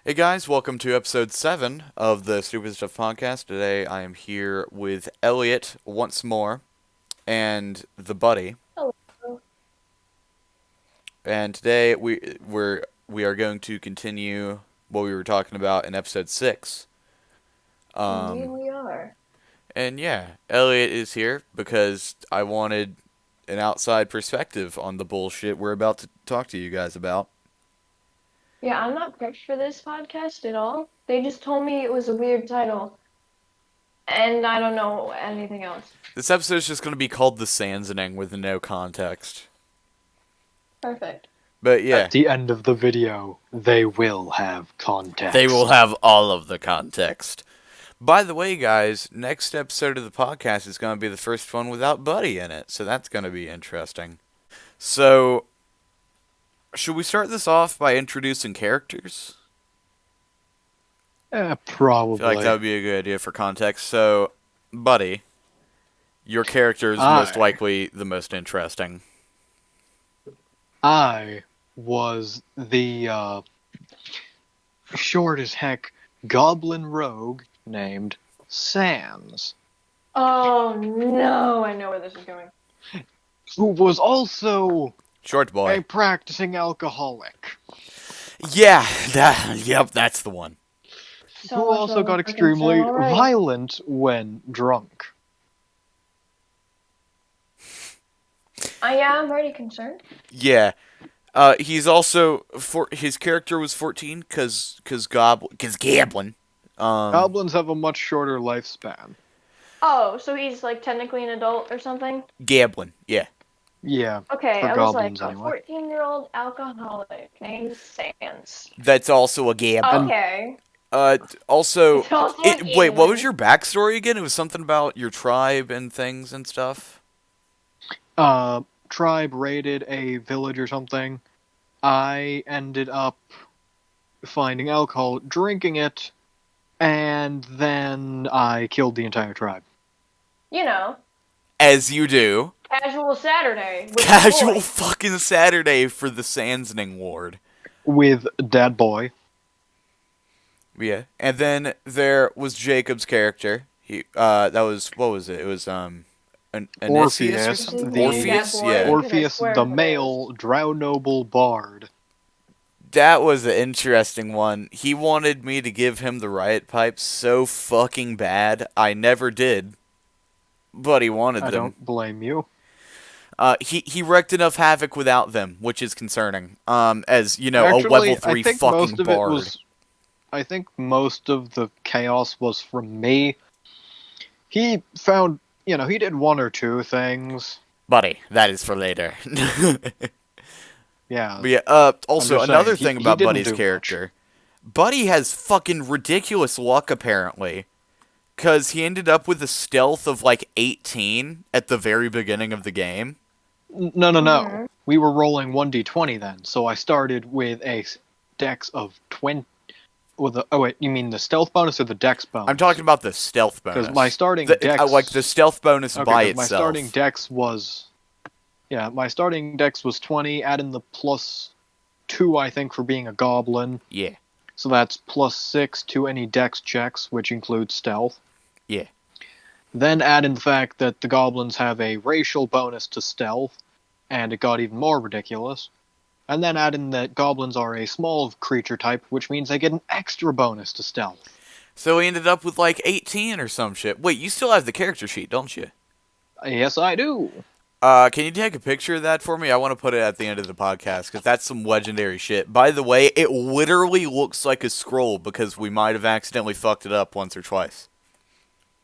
Hey guys, welcome to episode 7 of the Stupid Stuff podcast. Today I am here with Elliot once more and the buddy. Hello. And today we are going to continue what we were talking about in episode 6. Indeed Um we are. and yeah, Elliot is here because I wanted an outside perspective on the bullshit we're about to talk to you guys about. Yeah, I'm not prepped for this podcast at all. They just told me it was a weird title, and I don't know anything else. This episode is just going to be called The Sansening with no context. Perfect. But yeah, At the end of the video, they will have context. they will have all of the context. By the way, guys, next episode of the podcast is going to be the first one without Buddy in it, so that's going to be interesting. So, should we start this off by introducing characters? I Probably. feel like that would be a good idea for context. So, Buddy, your character is most likely the most interesting. I was the short as heck goblin rogue named Sans, Oh no, I know where this is going. who was also Short a boy. practicing alcoholic, Yeah, yep, that's the one. So who much also love got for extremely consent, alright. violent when drunk. Yeah, I'm already concerned. Yeah. He's also his character was 14 cuz Goblin. Goblins have a much shorter lifespan. Oh, so he's like technically an adult or something? Gablin, yeah. Yeah, Okay, for I was like goblins a anyway. 14-year-old alcoholic named Sans. That's also a Gablin. Okay. Also, It's also a wait, what was Gablin. your backstory again? It was something about your tribe and things and stuff. Tribe raided a village or something. I ended up finding alcohol, drinking it, and then I killed the entire tribe. You know, As you do. casual Saturday. With Casual Boy. fucking Saturday for the Sansening Ward. With Dad Boy. Yeah. And then there was Jacob's character. That was, what was it? It was, Anisius or Orpheus, something? the- Orpheus, Boy. yeah. Orpheus, swear the if it male drow noble bard. That was an interesting one. He wanted me to give him the riot pipes so fucking bad. I never did. But he wanted I them. don't blame you. He wreaked enough havoc without them, which is concerning. As, you know, Actually, a level 3 I think fucking most of bard. it was. I think most of the chaos was from me. He found, he did one or two things. Buddy, that is for later. Yeah. But yeah, also, just another saying, thing he about didn't Buddy's do much. character. Buddy has fucking ridiculous luck, apparently. Because he ended up with a stealth of, like, 18 at the very beginning of the game. No. Mhm. We were rolling 1d20 then, so I started with a dex of 20. Oh wait, you mean the stealth bonus or the dex bonus? I'm talking about the stealth bonus. Because my starting dex, like the stealth bonus okay, by 'cause my itself. starting dex was, my starting dex was 20. Add in the +2, I think, for being a goblin. Yeah. So that's +6 to any dex checks, which includes stealth. Yeah. Then add in the fact that the goblins have a racial bonus to stealth, and it got even more ridiculous. And then add in that goblins are a small creature type, which means they get an extra bonus to stealth. So he ended up with like 18 or some shit. Wait, you still have the character sheet, don't you? Yes, I do. Can you take a picture of that for me? I want to put it at the end of the podcast, because that's some legendary shit. By the way, it literally looks like a scroll, because we might have accidentally fucked it up once or twice.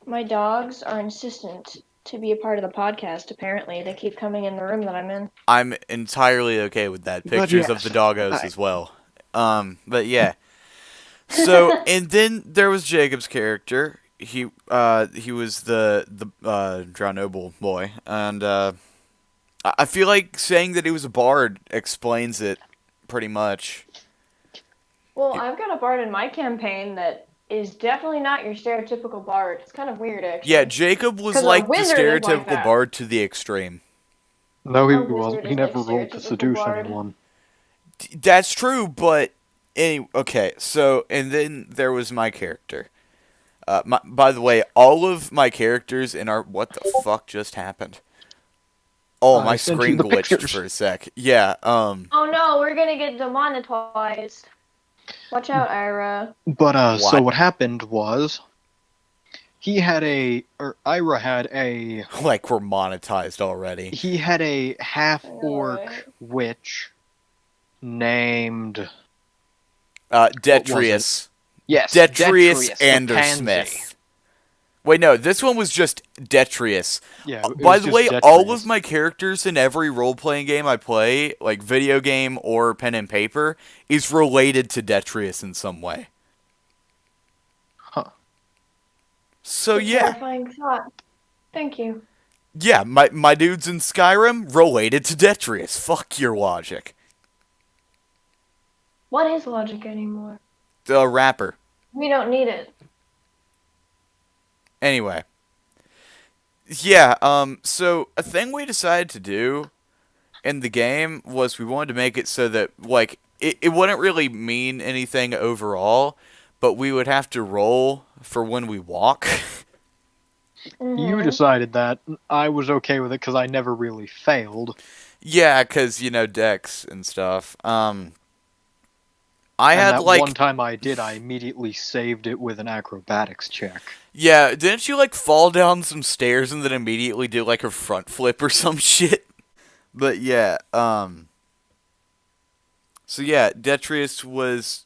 My dogs are insistent to be a part of the podcast, apparently. They keep coming in the room that I'm in. I'm entirely okay with that. But Pictures of yes, the doggos I- as well. But yeah. So, and then there was Jacob's character. He was the Drow Noble boy, and I feel like saying that he was a bard explains it pretty much. Well, I've got a bard in my campaign that is definitely not your stereotypical bard. It's kind of weird, actually. Yeah, Jacob was 'Cause a like the wizard is like stereotypical that. bard to the extreme. No, he A wizard wasn't. He is never like rolled to stereotypical seduce bard. anyone. That's true, but Okay, so and then there was my character. By the way, all of my characters in our what the fuck just happened? Oh, I my sent you screen the glitched pictures. for a sec. Yeah. Oh no, we're gonna get demonetized. Watch out, Ira. But so What? what happened was Ira Like we're monetized already. had a half I know, orc right? witch named what was it? Detrius. Yes, Detrius Detrius the Pansy. Andersmith. Wait, no, this one was just Detrius. Yeah, it By was the just way, all of Detrius. my characters in every role playing game I play, like video game or pen and paper, is related to Detrius in some way. Huh. So The yeah. terrifying thought. Thank you. Yeah, my dudes in Skyrim related to Detrius. Fuck your logic. What is logic anymore? The rapper. We don't need it. Anyway. Yeah, so a thing we decided to do in the game was we wanted to make it so that, like, it wouldn't really mean anything overall, but we would have to roll for when we walk. You Mm-hmm. decided that. I was okay with it because I never really failed. Yeah, because, Dex and stuff. I And had, that one like, time I did, I immediately saved it with an acrobatics check. yeah, didn't you, like, fall down some stairs and then immediately do, like, a front flip or some shit? But yeah, so yeah, Detrius was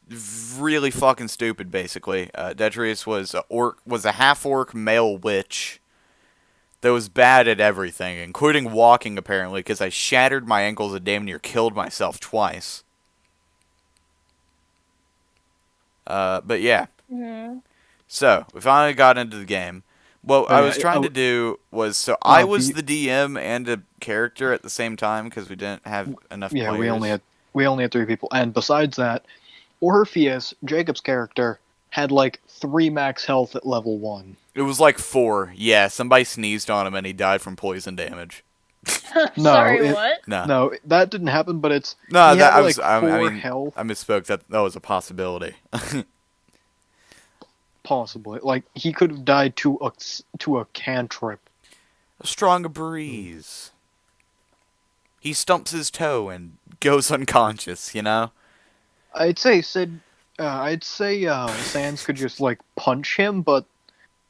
really fucking stupid. Basically, Detrius was a half orc male witch that was bad at everything, including walking. Apparently, because I shattered my ankles and damn near killed myself twice. But yeah, Mm-hmm. so we finally got into the game. What I was trying to do was I was the DM and a character at the same time because we didn't have enough Yeah, players. we only had 3 people, and besides that, Orpheus, Jacob's character, had like 3 max health at level 1. It was like 4. Yeah, somebody sneezed on him and he died from poison damage. No, Sorry, what? No, no, that didn't happen. But no, he that had I like was. I 4 mean, health, I misspoke. That was a possibility. possibly. Like he could have died to a cantrip. A strong breeze. He stumps his toe and goes unconscious. I'd say Sans could just like punch him, but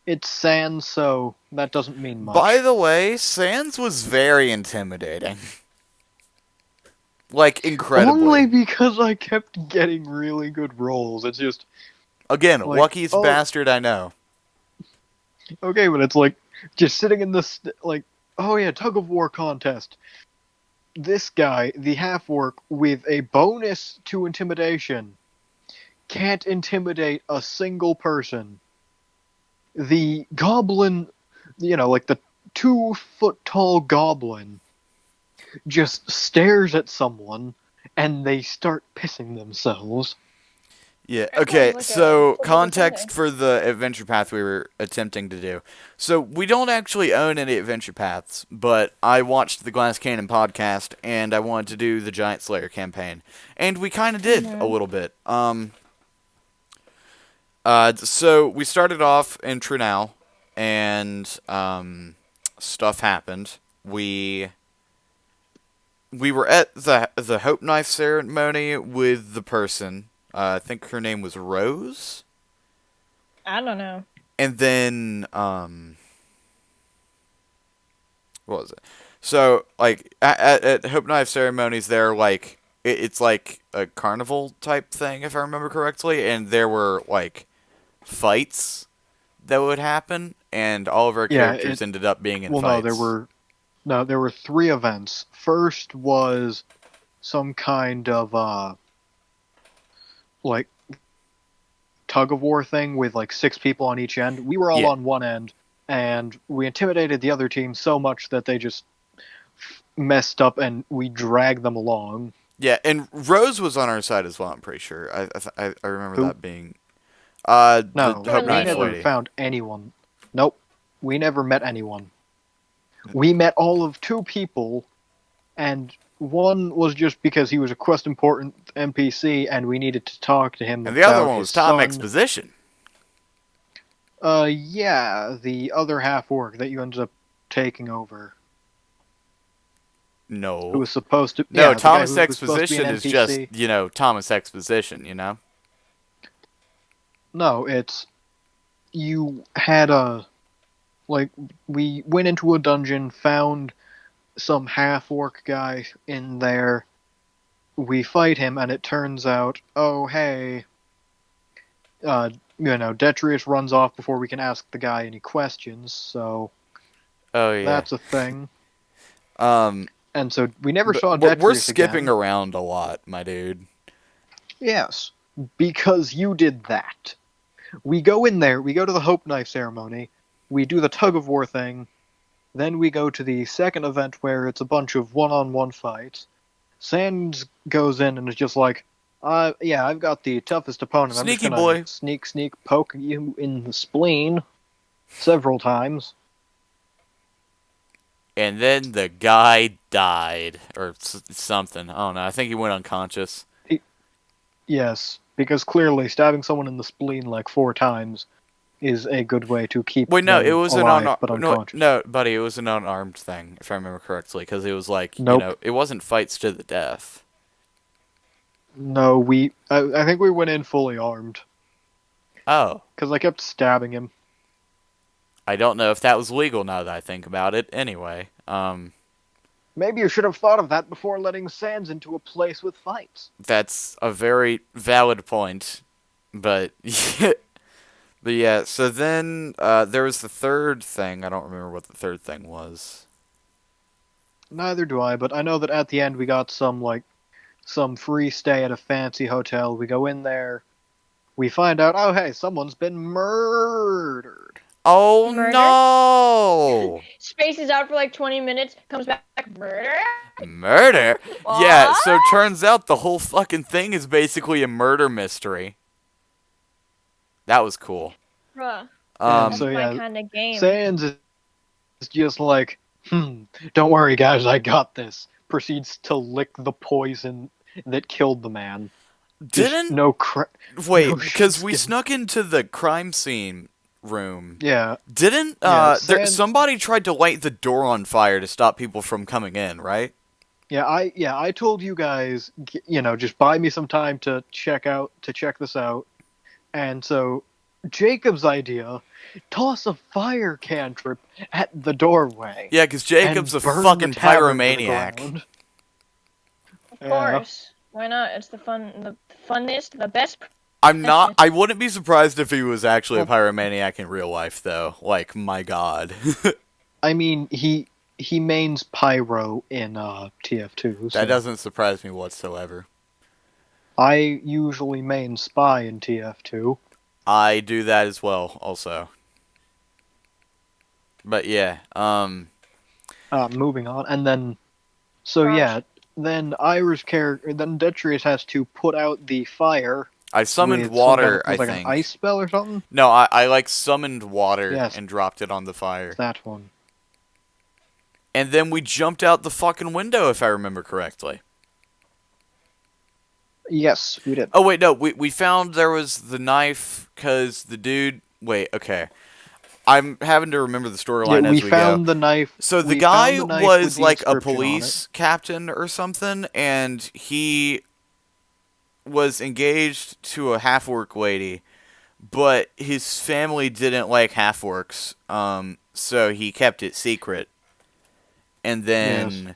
it's Sans, so that doesn't mean much. By the way, Sans was very intimidating. Like incredibly. Only because I kept getting really good rolls. It's just Again, like, luckiest bastard I know. okay, but it's like just sitting in this like, oh yeah, tug of war contest. This guy, the half orc, with a bonus to intimidation, can't intimidate a single person. The goblin, like the 2 foot tall goblin, just stares at someone and they start pissing themselves. Yeah, That okay, sounds like so a context for the adventure path we were attempting to do. So we don't actually own any adventure paths, but I watched the Glass Cannon podcast and I wanted to do the Giant Slayer campaign. And we kind of did a little bit. So we started off in Trinal and stuff happened. We were at the Hope Knife ceremony with the person. I think her name was Rose. I don't know. And then, what was it? So, like, at Hope Knife ceremonies, they're like, it's like a carnival type thing, if I remember correctly, and there were, like, fights that would happen, and all of our characters ended up being in well, fights. there were 3 events. First was some kind of like tug of war thing with like 6 people on each end. We were all on one end, and we intimidated the other team so much that they just messed up, and we dragged them along. Yeah, and Rose was on our side as well. I'm pretty sure. I remember Who? that being. No, the Hope we Knife never lady. found anyone. Nope, we never met anyone. We met all of 2 people, and One was just because he was a quest important NPC and we needed to talk to him And the other about one his was Tom son. Exposition. Yeah, the other half orc that you ended up taking over. Who No. was supposed to. No, Yeah, the guy Thomas who was supposed to be an Exposition is just, NPC. Thomas Exposition, you know? No, it's. You had a. Like, we went into a dungeon, found some half orc guy in there. We fight him, and it turns out, oh, hey. Detrius runs off before we can ask the guy any questions, so Oh, yeah. that's a thing. Um, And so we never but saw we're Detrius skipping again. around a lot, my dude. Yes, because you did that. We go in there, we go to the Hope Knife ceremony, we do the tug of war thing, then we go to the second event where it's a bunch of one-on-one fights. Sans goes in and is just like, yeah, I've got the toughest opponent. I'm just Sneaky gonna boy. sneak, poke you in the spleen several times. And then the guy died. Or something. I don't know. I think he went unconscious. Yes, because clearly stabbing someone in the spleen like 4 times is a good way to keep Wait, no, it them was alive but unconscious. no, buddy, it was an unarmed thing, if I remember correctly, because it was like, Nope. it wasn't fights to the death. No, I think we went in fully armed. Oh. Because I kept stabbing him. I don't know if that was legal now that I think about it. Anyway, Maybe you should have thought of that before letting Sans into a place with fights. that's a very valid point. But, but yeah, so then there was the third thing. I don't remember what the third thing was. Neither do I, but I know that at the end we got some free stay at a fancy hotel. We go in there, we find out, oh hey, someone's been murdered. Oh, Murder? no! Spaces out for like 20 minutes, comes back, murder? Murder? Yeah, What? so turns out the whole fucking thing is basically a murder mystery. That was cool. Bruh, And that's so my yeah, kind of game. Sans is just like, don't worry guys, I got this. Proceeds to lick the poison that killed the man. Didn't No wait, no because we shitskin. snuck into the crime scene room. Yeah. Didn't Yeah, somebody tried to light the door on fire to stop people from coming in, right? Yeah, I told you guys, just buy me some time to check this out. And so Jacob's idea, toss a fire cantrip at the doorway. Yeah, because Jacob's a and burn fucking the tavern to the pyromaniac. ground. Of course. Why not? It's the funnest, the best. I wouldn't be surprised if he was actually a pyromaniac in real life, though. Like, my god. I mean, he mains pyro in TF2. So That doesn't surprise me whatsoever. I usually main spy in TF2. I do that as well, also. But yeah, Moving on, and then, so Gosh. yeah, then Detrius has to put out the fire. I summoned with water, some I like think. an ice spell or something. No, I like summoned water Yes. and dropped it on the fire. That one. And then we jumped out the fucking window, if I remember correctly. Yes, we did. Oh, wait, no, we found there was the knife, because the dude... Wait, okay. I'm having to remember the storyline Yeah, as we go. we found the knife. So the we guy found the knife was with the like a inscription on police captain or something, and he was engaged to a half-orc lady, but his family didn't like half-orcs, so he kept it secret. And then Yes.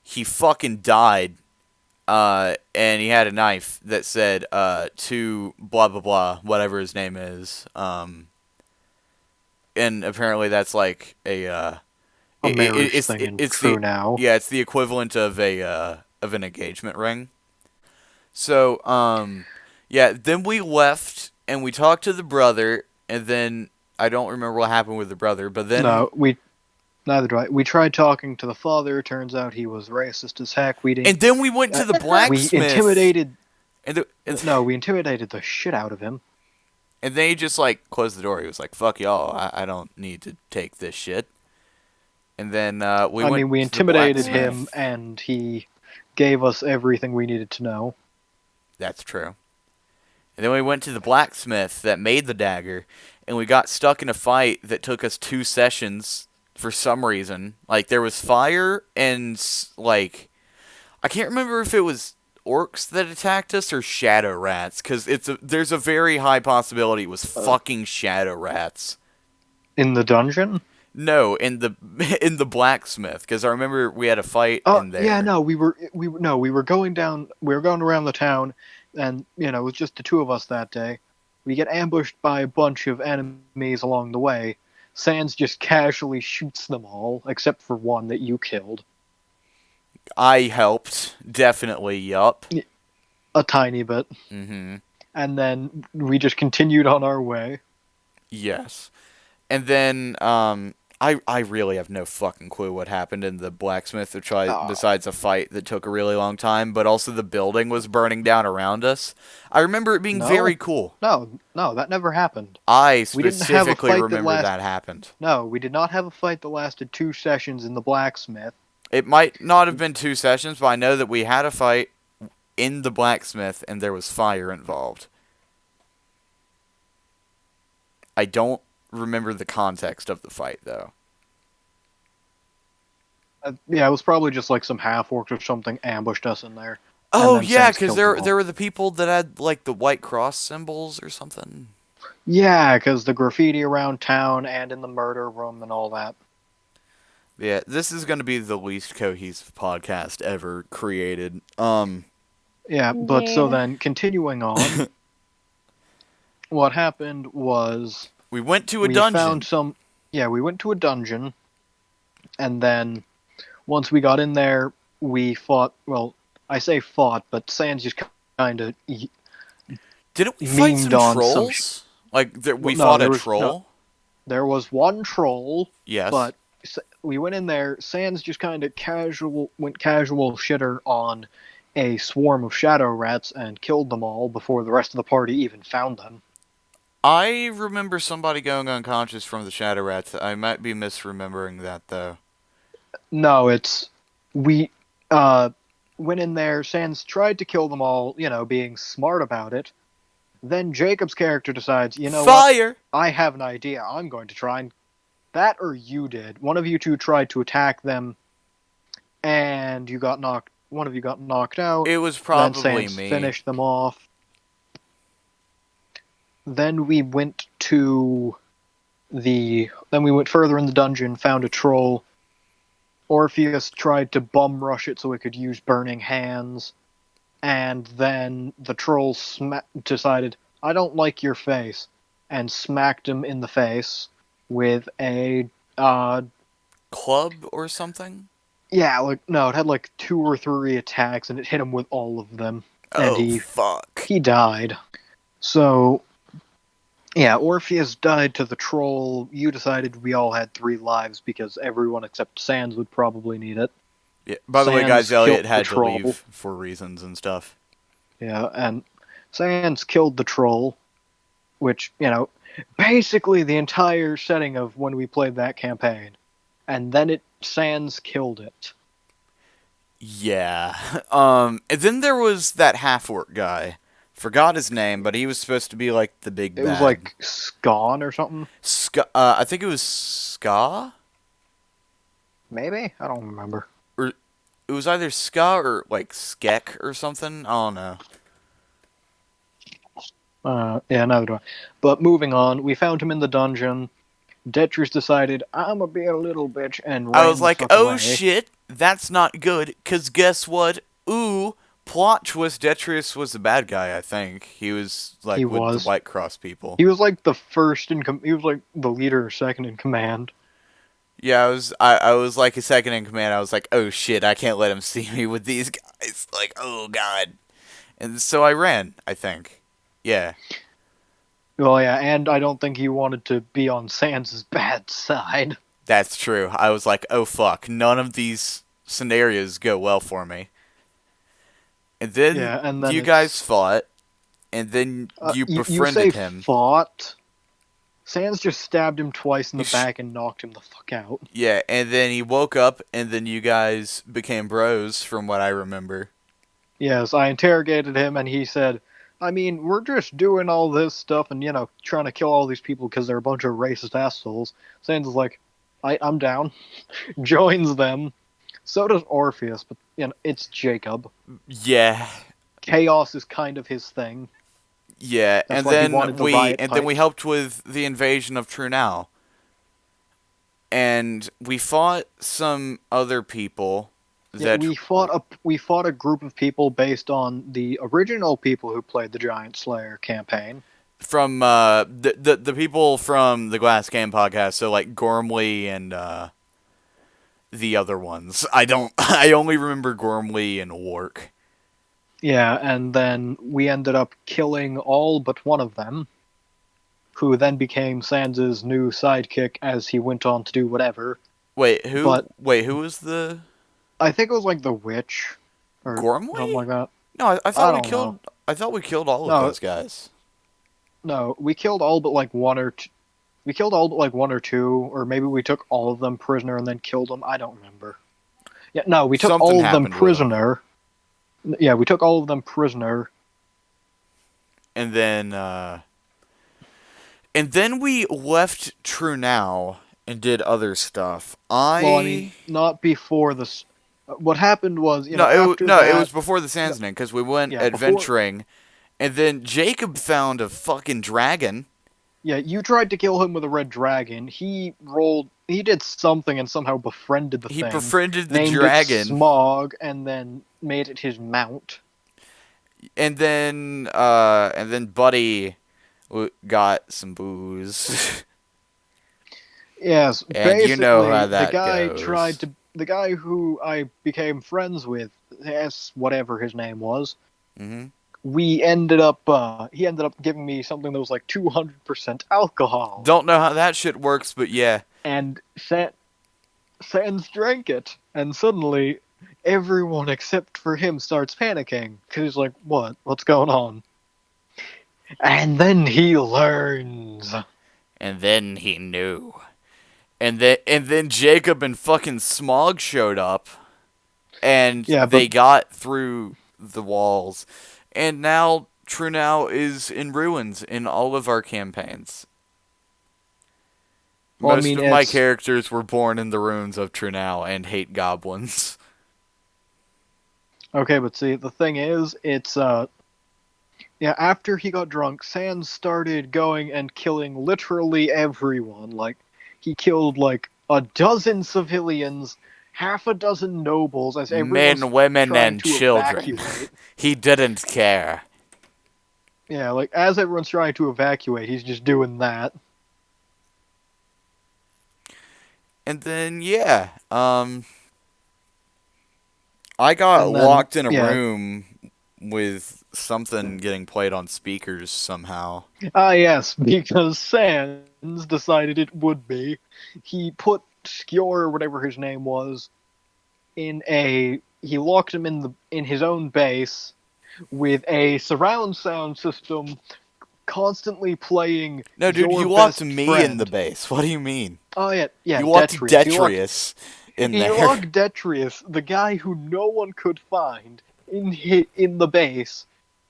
he fucking died, and he had a knife that said, to blah blah blah, whatever his name is, and apparently that's like a marriage thing in True Now. Yeah, it's the equivalent of an engagement ring. So yeah, then we left and we talked to the brother, and then I don't remember what happened with the brother, but then Neither do I. We tried talking to the father. Turns out he was racist as heck. and then we went to the blacksmith. We intimidated. No, we intimidated the shit out of him. And then he just, like, closed the door. He was like, fuck y'all, I don't need to take this shit. And then we intimidated to the him, and he gave us everything we needed to know. That's true. And then we went to the blacksmith that made the dagger, and we got stuck in a fight that took us 2 sessions for some reason. Like, there was fire and, like, I can't remember if it was orcs that attacked us or shadow rats, because there's a very high possibility it was fucking shadow rats. In the dungeon? No, in the in the blacksmith, because I remember we had a fight in there. Yeah, no, we were going down, we were going around the town, and it was just the two of us that day. We get ambushed by a bunch of enemies along the way. Sans just casually shoots them all, except for one that you killed. I helped, definitely, yup. A tiny bit. Mm-hmm. And then we just continued on our way. Yes. And then, I really have no fucking clue what happened in the blacksmith besides a fight that took a really long time, but also the building was burning down around us. I remember it being very cool. No, that never happened. I specifically remember that happened. No, we did not have a fight that lasted 2 sessions in the blacksmith. It might not have been 2 sessions, but I know that we had a fight in the blacksmith and there was fire involved. I don't remember the context of the fight, though. Yeah, it was probably just like some half-orcs or something ambushed us in there. Oh, yeah, because there were the people that had, like, the white cross symbols or something. Yeah, because the graffiti around town and in the murder room and all that. Yeah, this is going to be the least cohesive podcast ever created. Yeah, but so then, continuing on, what happened was... We went to a dungeon. We went to a dungeon, and then once we got in there, we fought, well, I say fought, but Sans just kind of Didn't we fight some trolls? We fought a troll? No, there was one troll, yes, but we went in there, Sans just kind of went casual shitter on a swarm of shadow rats and killed them all before the rest of the party even found them. I remember somebody going unconscious from the shadow rats. I might be misremembering that, though. No, we went in there, Sans tried to kill them all, being smart about it. Then Jacob's character decides, Fire! What? I have an idea. I'm going to try and... That or you did. One of you two tried to attack them, and one of you got knocked out. It was probably then Sans me. Finished them off. Then we went further in the dungeon, found a troll. Orpheus tried to bum rush it so it could use burning hands. And then the troll decided, I don't like your face, and smacked him in the face with a club or something? Yeah, it had like 2 or 3 attacks, and it hit him with all of them. And fuck. He died. So, yeah, Orpheus died to the troll. You decided we all had 3 lives because everyone except Sans would probably need it. Yeah. By the way, guys, Elliot had to leave for reasons and stuff. Yeah, and Sans killed the troll, which, basically the entire setting of when we played that campaign. And then Sans killed it. Yeah. And then there was that half-orc guy. Forgot his name, but he was supposed to be like the big bad. It was like Skan or something? I think it was Ska? Maybe? I don't remember. Or it was either Ska or like Skek or something. I don't know. Yeah, neither do I. But moving on, we found him in the dungeon. Detrius decided, I'm gonna be a little bitch, and ran I was like, away. Shit, that's not good, because guess what? Ooh, plot twist, Detrius was the bad guy, I think. He was, the White Cross people. He was, like, the first he was, like, the leader or second in command. Yeah, I was, like, a second in command. I was like, oh, shit, I can't let him see me with these guys. Like, oh, God. And so I ran, I think. Yeah. Well, yeah, and I don't think he wanted to be on Sans' bad side. That's true. I was like, oh fuck, none of these scenarios go well for me. And then, you guys fought, and then you befriended him. Fought. Sans just stabbed him twice in the He sh- back and knocked him the fuck out. Yeah, and then he woke up, and then you guys became bros, from what I remember. Yes, I interrogated him, and he said, I mean, we're just doing all this stuff and, trying to kill all these people because they're a bunch of racist assholes. Sans is like, I'm down. Joins them. So does Orpheus, but, it's Jacob. Yeah, Chaos is kind of his thing. yeah, That's why he wanted the riot and then we pipes. helped with the invasion of Trunau, and we fought some other people Yeah, that we fought a group of people based on the original people who played the Giant Slayer campaign. from the people from the Glass Game podcast, so like Gormley and the other ones. I don't. I only remember Gormley and Wark. Yeah, and then we ended up killing all but one of them, who then became Sans's new sidekick as he went on to do whatever. Wait, who? But Wait, who was the I think it was like the witch or something Gormley? like that. No, I I thought we don't know. killed. I thought we killed all of No, those guys. no, we killed all but like one or two. We killed all but like one or two, or maybe we took all of them prisoner and then killed them. I don't remember. Yeah, no, we took Something all of them happened with 'em. prisoner. Yeah, we took all of them prisoner. And then we left Trunau and did other stuff. Well, I mean, not before this. What happened was, after no, it that, was before the Sansening because we went yeah, before, adventuring, and then Jacob found a fucking dragon. yeah, you tried to kill him with a red dragon. He did something and somehow befriended the He thing. befriended the Named dragon, it Smog, and then made it his mount. and then Buddy got some booze. Yes, And you know basically, how that goes. the guy who I became friends with, yes, whatever his name was, Hmm. he ended up giving me something that was like 200% alcohol. Don't know how that shit works, but yeah. And Sans drank it, and suddenly everyone except for him starts panicking because he's like, "What? What's going on?" And then he learns. And then he knew. And then Jacob and fucking Smog showed up, and Yeah, they but got through the walls, and now Trunau is in ruins in all of our campaigns. well, I Most mean, of my it's characters were born in the ruins of Trunau and hate goblins. okay, but see, the thing is, it's yeah. After he got drunk, Sans started going and killing literally everyone. Like, he killed like a dozen civilians, half a dozen nobles, as everyone's Men, women, trying and to children. evacuate. He didn't care. Yeah, like as everyone's trying to evacuate, he's just doing that. And then yeah, I got And then locked in a yeah, room with something getting played on speakers somehow. ah yes, because Sans decided it would be. He put Skjor or whatever his name was he locked him in his own base with a surround sound system constantly playing No, dude, your you locked best me in the friend. base. What do you mean? Oh yeah, You locked Detrius. Detrius in He there. locked Detrius, the guy who no one could find, in the base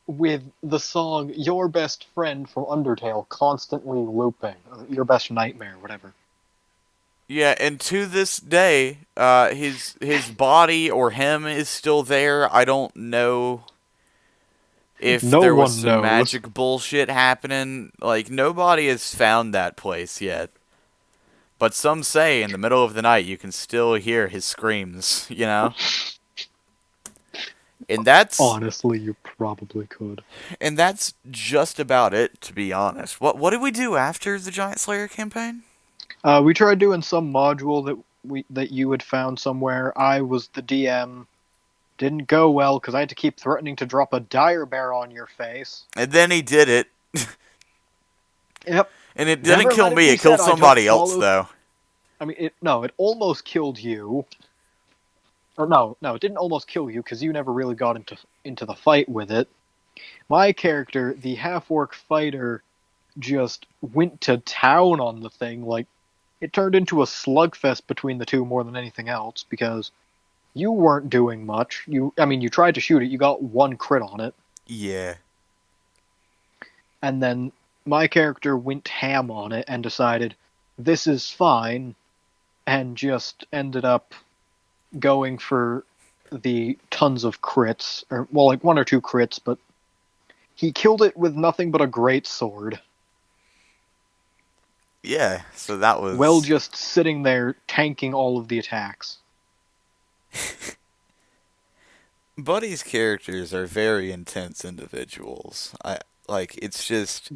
with the song "Your Best Friend" from Undertale constantly looping. Your best nightmare, whatever. Yeah, and to this day, his body or him is still there. I don't know if No there was one some knows. magic bullshit happening. Like, nobody has found that place yet. But some say in the middle of the night you can still hear his screams, you know? And Honestly, you probably could. that's just about it, to be honest. What did we do after the Giant Slayer campaign? We tried doing some module that you had found somewhere. I was the DM. Didn't go well because I had to keep threatening to drop a dire bear on your face. And then he did it. Yep. And it Never didn't kill let it me, be it killed said I don't somebody else, follow- though. I mean, it almost killed you. Or no, it didn't almost kill you because you never really got into the fight with it. My character, the half-orc fighter, just went to town on the thing. Like, it turned into a slugfest between the two more than anything else, because you weren't doing much. You tried to shoot it, you got one crit on it, Yeah. and then my character went ham on it and decided, this is fine, and just ended up going for the tons of crits, or, well, like one or two crits, but he killed it with nothing but a great sword. Yeah, so that Well, was. just sitting there tanking all of the attacks. Buddy's characters are very intense individuals. It's just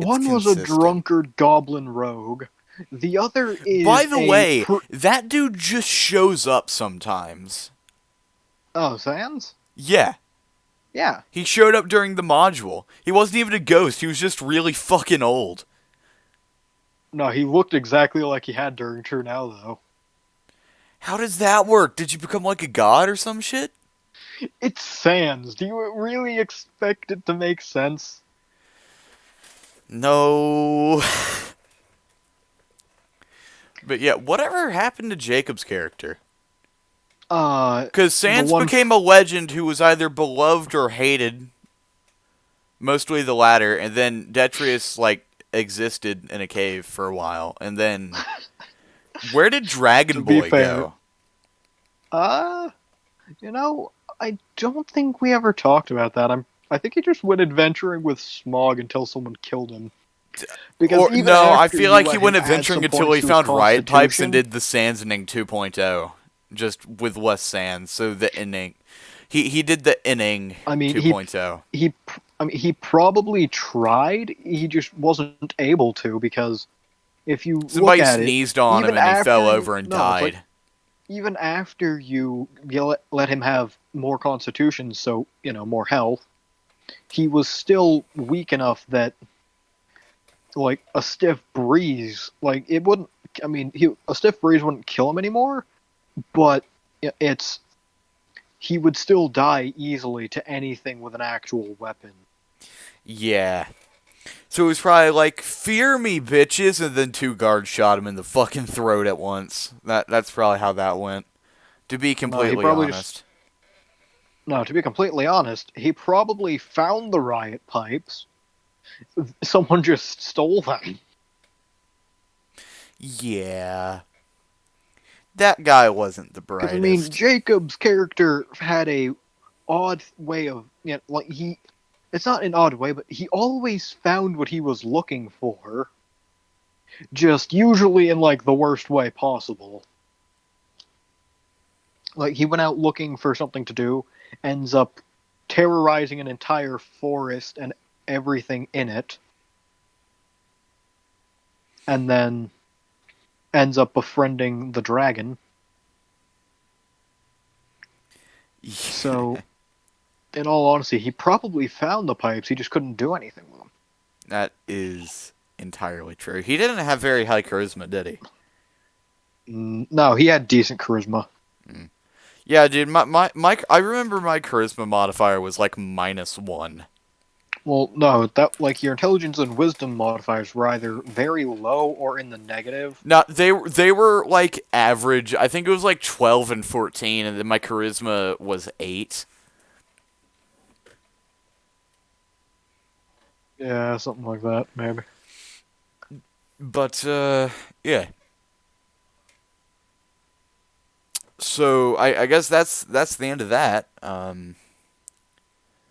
it's One was a consistent. drunkard goblin rogue. The other By is the a way, that dude just shows up sometimes. oh, Sans? Yeah, Yeah. he showed up during the module. He wasn't even a ghost. He was just really fucking old. No, he looked exactly like he had during True Now, though. How does that work? Did you become like a god or some shit? It's Sans. Do you really expect it to make sense? No. But yeah, whatever happened to Jacob's character? Because The Sans one. became a legend who was either beloved or hated, mostly the latter, and then Detrius, like, existed in a cave for a while, and then where did Dragon To be Boy fair, go? uh, I don't think we ever talked about that. I think he just went adventuring with Smog until someone killed him. Because Or even no, I after feel you like let he him went add adventuring some until points he to his found riot pipes and constitution, did the Sansening 2.0, just with less sands. So the inning, he did the inning I mean, 2.0. he probably tried. He just wasn't able to, because if you look Somebody at it, sneezed on him even and he fell after you over and no, it's like died. even after you let him have more constitution, so more health, he was still weak enough that, like, a stiff breeze, like, it wouldn't. I mean, a stiff breeze wouldn't kill him anymore, but it's he would still die easily to anything with an actual weapon. Yeah. So it was probably like, "Fear me, bitches," and then two guards shot him in the fucking throat at once. That's probably how that went. To be No, he completely probably just. honest. No, to be completely honest, he probably found the riot pipes. Someone just stole them. Yeah. That guy wasn't the Because, I mean, brightest. Jacob's character had a odd way of, like, he. It's not an odd way, but he always found what he was looking for. Just usually in, like, the worst way possible. Like, he went out looking for something to do, ends up terrorizing an entire forest and everything in it, and then ends up befriending the dragon. So, in all honesty, he probably found the pipes, he just couldn't do anything with them. That is entirely true. He didn't have very high charisma, did he? No, he had decent charisma. Yeah, dude, I remember my charisma modifier was like -1. Well, no, that, like, your intelligence and wisdom modifiers were either very low or in the negative. No, they were like average. I think it was like 12 and 14, and then my charisma was 8. Yeah, something like that, maybe. But yeah. So I guess that's the end of that.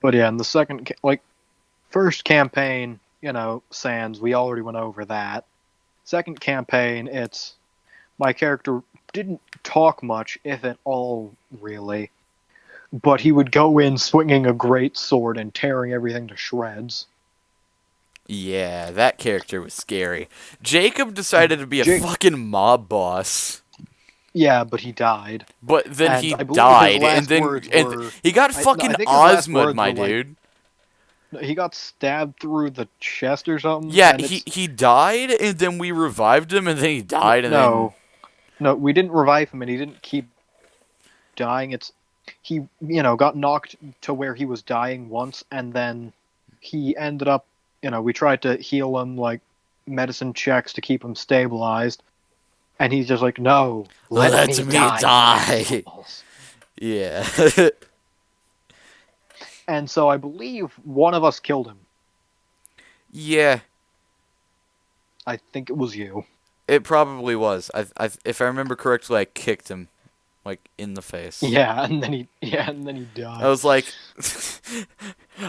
But yeah, in the first campaign, Sans, we already went over that. Second campaign, it's my character didn't talk much, if at all, really. But he would go in swinging a great sword and tearing everything to shreds. Yeah, that character was scary. Jacob decided to be a Jake, fucking mob boss. yeah, but he died. But then And he I believe his died, last words were. he got No, I fucking think his last Osmond, words my were like, dude. he got stabbed through the chest or something. Yeah, And he died, and then we revived him, and then he died, and then no, we didn't revive him, and he didn't keep dying. He got knocked to where he was dying once, and then he ended up we tried to heal him, like, medicine checks to keep him stabilized, and he's just like, no, let Let me me die in the next die. levels. Yeah. And so I believe one of us killed him. Yeah, I think it was you. it probably was. If I remember correctly, I kicked him, like, in the face. And then he I died. was like,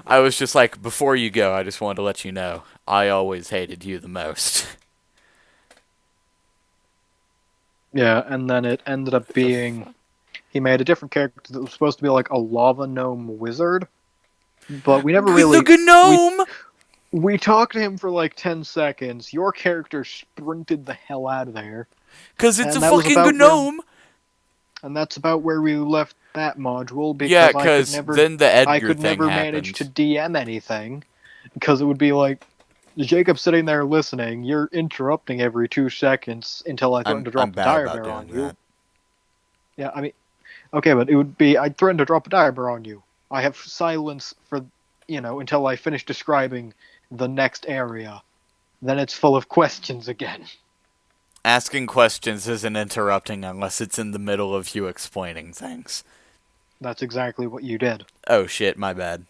I was just like, before you go, I just wanted to let you know, I always hated you the most. Yeah, and then it ended up What the being fuck? he made a different character that was supposed to be like a lava gnome wizard, but we never The really we gnome! we talked to him for like 10 seconds. Your character sprinted the hell out of there. Cause it's a And that was fucking about where gnome! and that's about where we left that module Yeah, because cause then the I Edgar could thing never manage to happened. DM anything because it would be like Jacob sitting there listening, you're interrupting every 2 seconds until I threaten to I'm drop the bad dire about bear on doing you. that. Yeah, I mean, okay, but it would be I'd threaten to drop a dire bear on you. I have silence for until I finish describing the next area. Then it's full of questions again. Asking questions isn't interrupting unless it's in the middle of you explaining things. That's exactly what you did. Oh shit, my bad.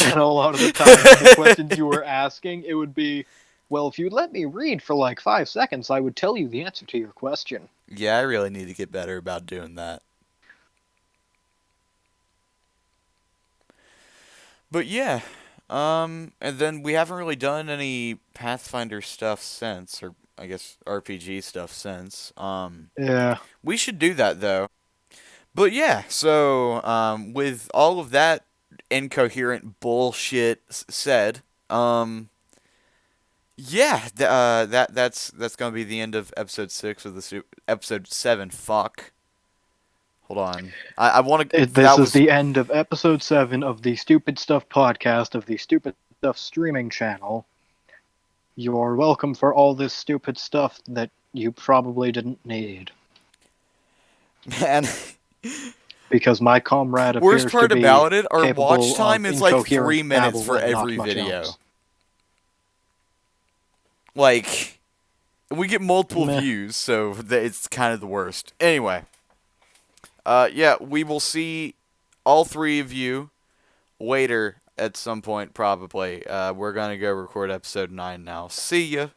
And a lot of the times, the questions you were asking, it would be, well, if you'd let me read for like 5 seconds, I would tell you the answer to your question. Yeah, I really need to get better about doing that. But yeah, and then we haven't really done any Pathfinder stuff since, or I guess RPG stuff since. Yeah. We should do that though. But yeah, so with all of that incoherent bullshit said, yeah, that's gonna be the end of episode 6 of the episode 7. Fuck. Hold on. I want to. This That is was the end of episode 7 of the Stupid Stuff podcast of the Stupid Stuff streaming channel. You're welcome for all this stupid stuff that you probably didn't need. man. Because my comrade Worst appears to part be about it, our watch capable time of is like incoherent 3 minutes babble for and not every much video. else. Like, we get multiple Meh. views, so it's kind of the worst. Anyway, yeah, we will see all 3 of you later at some point, probably. We're gonna go record episode 9 now. See ya.